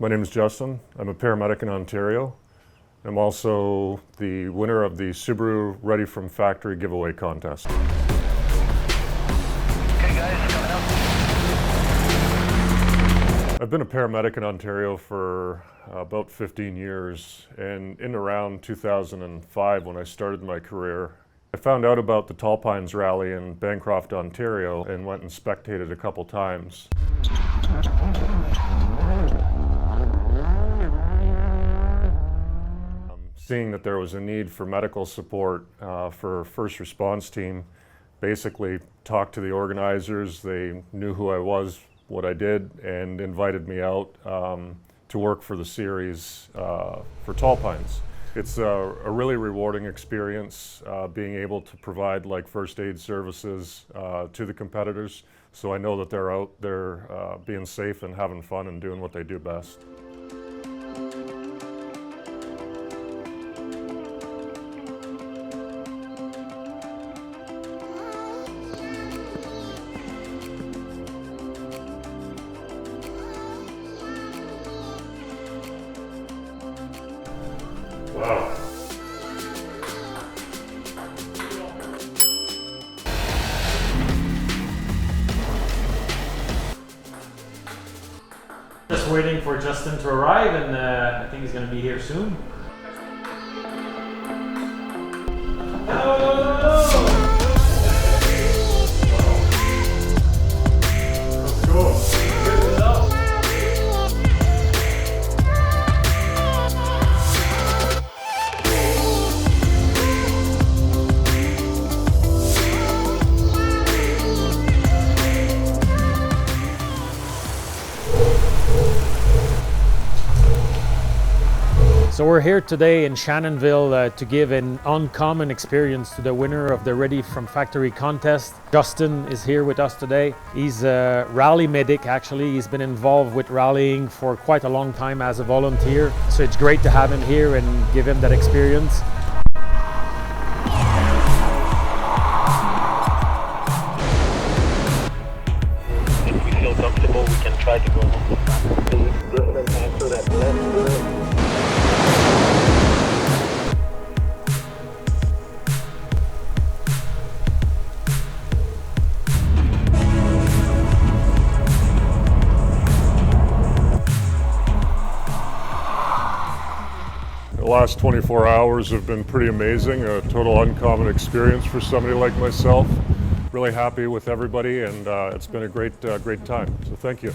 My name is Justin. I'm a paramedic in Ontario. I'm also the winner of the Subaru Ready from Factory giveaway contest. Okay guys, coming up. I've been a paramedic in Ontario for about 15 years, and in around 2005 when I started my career, I found out about the Tall Pines Rally in Bancroft, Ontario, and went and spectated a couple times. Seeing that there was a need for medical support for a first response team, basically talked to the organizers. They knew who I was, what I did, and invited me out to work for the series for Tall Pines. It's a really rewarding experience being able to provide like first aid services to the competitors. So I know that they're out there being safe and having fun and doing what they do best. Wow. Just waiting for Justin to arrive, and I think he's going to be here soon. Hello! Let's go. So we're here today in Shannonville to give an uncommon experience to the winner of the Ready from Factory contest. Justin is here with us today. He's a rally medic actually. He's been involved with rallying for quite a long time as a volunteer. So it's great to have him here and give him that experience. If we feel comfortable, we can try to go home. The last 24 hours have been pretty amazing, a total uncommon experience for somebody like myself. Really happy with everybody, and it's been a great time, so thank you.